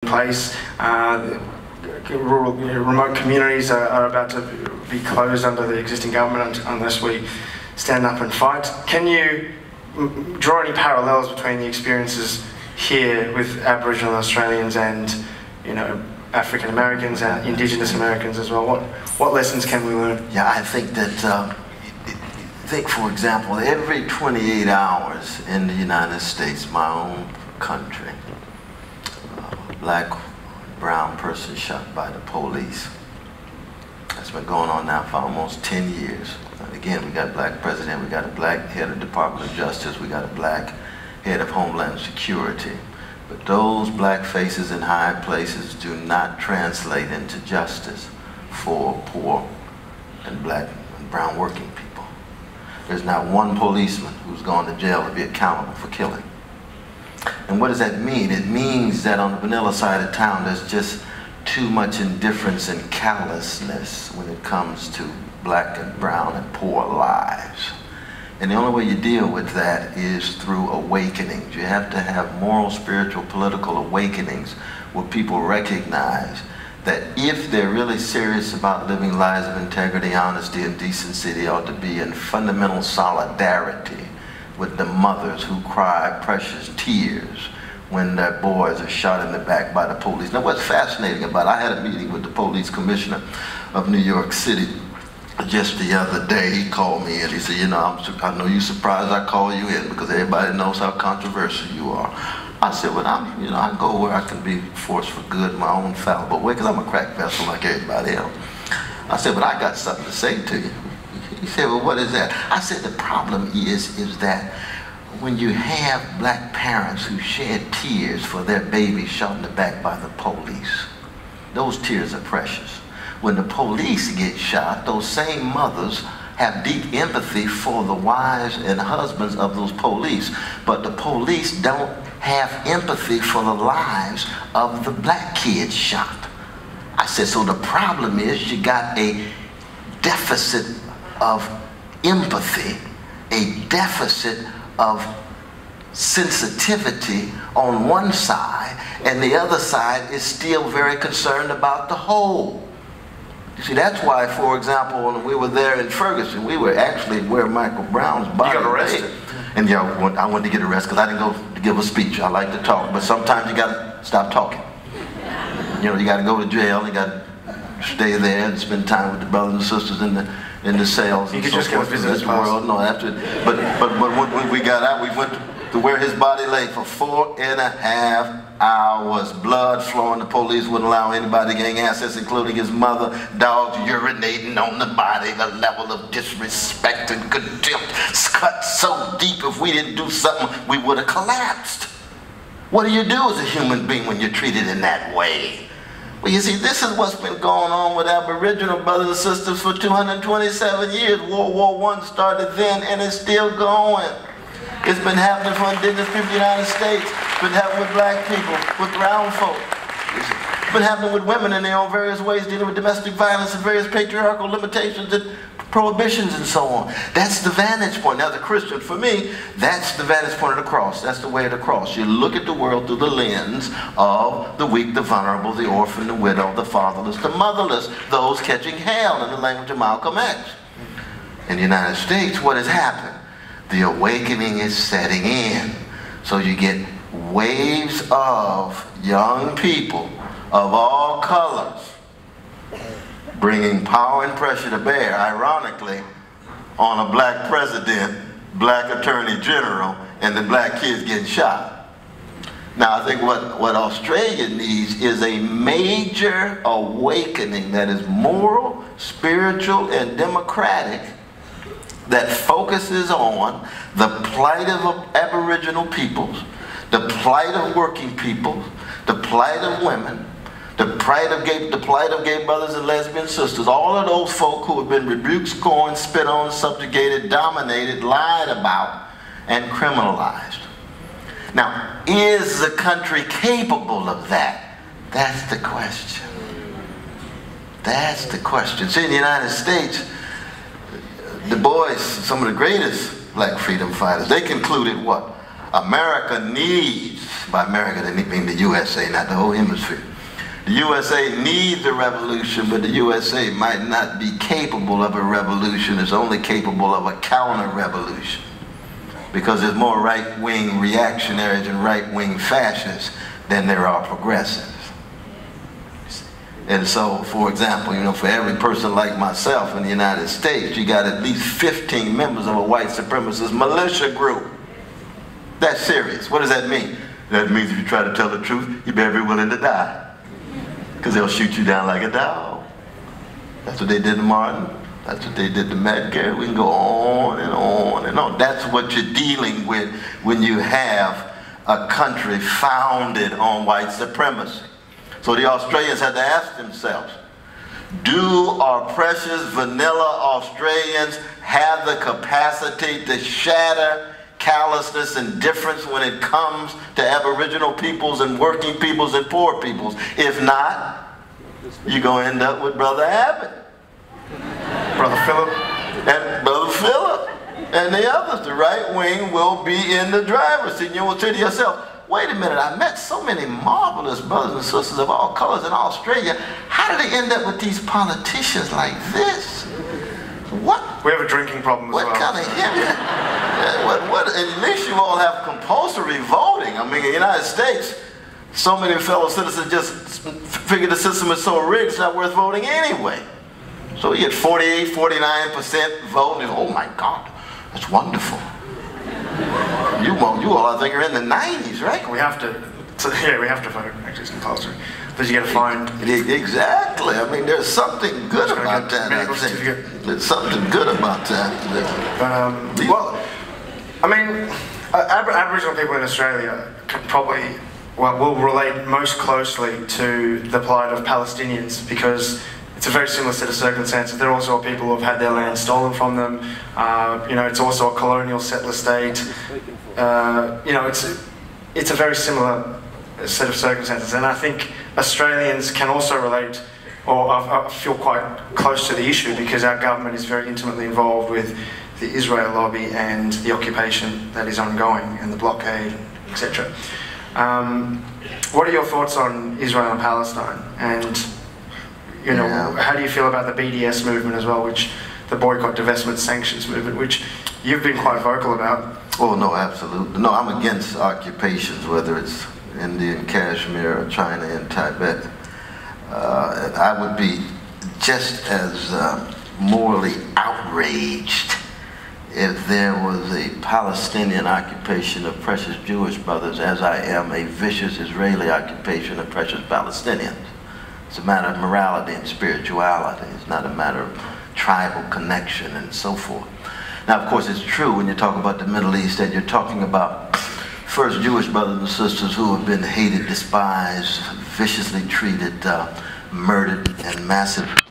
place. Rural, remote communities are about to be closed under the existing government unless we stand up and fight. Can you draw any parallels between the experiences here with Aboriginal Australians and, you know, African Americans and Indigenous Americans as well? What lessons can we learn? Yeah, I think that, for example, every 28 hours in the United States, my own country, black, brown person shot by the police. That's been going on now for almost 10 years. And again, we got a black president, we got a black head of Department of Justice, we got a black head of Homeland Security. But those black faces in high places do not translate into justice for poor and black and brown working people. There's not one policeman who's gone to jail to be accountable for killing. And what does that mean? It means that on the vanilla side of town, there's just too much indifference and callousness when it comes to black and brown and poor lives. And the only way you deal with that is through awakenings. You have to have moral, spiritual, political awakenings where people recognize that if they're really serious about living lives of integrity, honesty, and decency, they ought to be in fundamental solidarity with the mothers who cry precious tears when their boys are shot in the back by the police. Now, what's fascinating about it, I had a meeting with the police commissioner of New York City just the other day. He called me and he said, you know, I know you're surprised I call you in because everybody knows how controversial you are. I said, well, I go where I can be forced for good, my own fallible way, because I'm a cracked vessel like everybody else. I said, but I got something to say to you. He said, well, what is that? I said, the problem is that when you have black parents who shed tears for their babies shot in the back by the police, those tears are precious. When the police get shot, those same mothers have deep empathy for the wives and husbands of those police, but the police don't have empathy for the lives of the black kids shot. I said, so the problem is you got a deficit of empathy, a deficit of sensitivity on one side, and the other side is still very concerned about the whole. You see, that's why, for example, when we were there in Ferguson, we were actually where Michael Brown's body You got arrested. lay. And yeah, I wanted to get arrested because I didn't go to give a speech. I like to talk, but sometimes you got to stop talking. You know, you got to go to jail, you got to stay there and spend time with the brothers and sisters in the cells. You could just get a business pass. No, after, but when we got out, we went to where his body lay for 4.5 hours, blood flowing. The police wouldn't allow anybody to gain access, including his mother, dogs urinating on the body. The level of disrespect and contempt cut so deep, if we didn't do something, we would have collapsed. What do you do as a human being when you're treated in that way? Well, you see, this is what's been going on with Aboriginal brothers and sisters for 227 years. World War I started then, and it's still going. It's been happening for indigenous people in the United States. It's been happening with black people, with brown folk. It's been happening with women in their own various ways, dealing with domestic violence and various patriarchal limitations and prohibitions and so on. That's the vantage point. Now, as a Christian, for me, that's the vantage point of the cross. That's the way of the cross. You look at the world through the lens of the weak, the vulnerable, the orphan, the widow, the fatherless, the motherless, those catching hell, in the language of Malcolm X. In the United States, what has happened? The awakening is setting in. So you get waves of young people of all colors bringing power and pressure to bear, ironically, on a black president, black attorney general, and the black kids getting shot. Now, I think what Australia needs is a major awakening that is moral, spiritual, and democratic, that focuses on the plight of Aboriginal peoples, the plight of working people, the plight of women, the plight of gay brothers and lesbian sisters, all of those folk who have been rebuked, scorned, spit on, subjugated, dominated, lied about, and criminalized. Now, is the country capable of that? That's the question. That's the question. See, in the United States, the boys, some of the greatest black freedom fighters, they concluded what? America needs By America, they mean the USA, not the whole hemisphere. The USA needs a revolution, but the USA might not be capable of a revolution. It's only capable of a counter-revolution, because there's more right-wing reactionaries and right-wing fascists than there are progressives. And so, for example, you know, for every person like myself in the United States, you got at least 15 members of a white supremacist militia group. That's serious. What does that mean? That means if you try to tell the truth, you better be willing to die, because they'll shoot you down like a dog. That's what they did to Martin. That's what they did to Matt Garrett. We can go on and on and on. That's what you're dealing with when you have a country founded on white supremacy. So the Australians had to ask themselves, do our precious vanilla Australians have the capacity to shatter callousness and difference when it comes to Aboriginal peoples and working peoples and poor peoples? If not, you're going to end up with Brother Abbott, Brother Philip, and the others. The right wing will be in the driver's seat. You will say to yourself, wait a minute, I met so many marvelous brothers and sisters of all colors in Australia. How did they end up with these politicians like this? What? We have a drinking problem as well. What kind of at least you all have compulsory voting. I mean, in the United States, so many fellow citizens just figure the system is so rigged, it's not worth voting anyway. So you get 48, 49% vote, and oh my God, that's wonderful. You all, I think, are in the 90s, right? We have to, we have to vote, actually, it's compulsory. But you get a fine. Exactly. I mean, there's something good about that, I think. There's something good about that. Well, I mean, Aboriginal people in Australia can probably, well, will relate most closely to the plight of Palestinians, because it's a very similar set of circumstances. They're also people who have had their land stolen from them. You know, it's also a colonial settler state. You know, it's a very similar set of circumstances, and I think Australians can also relate, or feel quite close to the issue, because our government is very intimately involved with the Israel lobby and the occupation that is ongoing and the blockade, etc. What are your thoughts on Israel and Palestine? And you know, how do you feel about the BDS movement as well, which the boycott, divestment, sanctions movement, which you've been quite vocal about? Oh no, absolutely. No, I'm against occupations, whether it's India and Kashmir or China and Tibet. I would be just as morally outraged if there was a Palestinian occupation of precious Jewish brothers as I am a vicious Israeli occupation of precious Palestinians. It's a matter of morality and spirituality. It's not a matter of tribal connection and so forth. Now, of course, it's true when you talk about the Middle East that you're talking about first Jewish brothers and sisters who have been hated, despised, viciously treated, murdered, and massively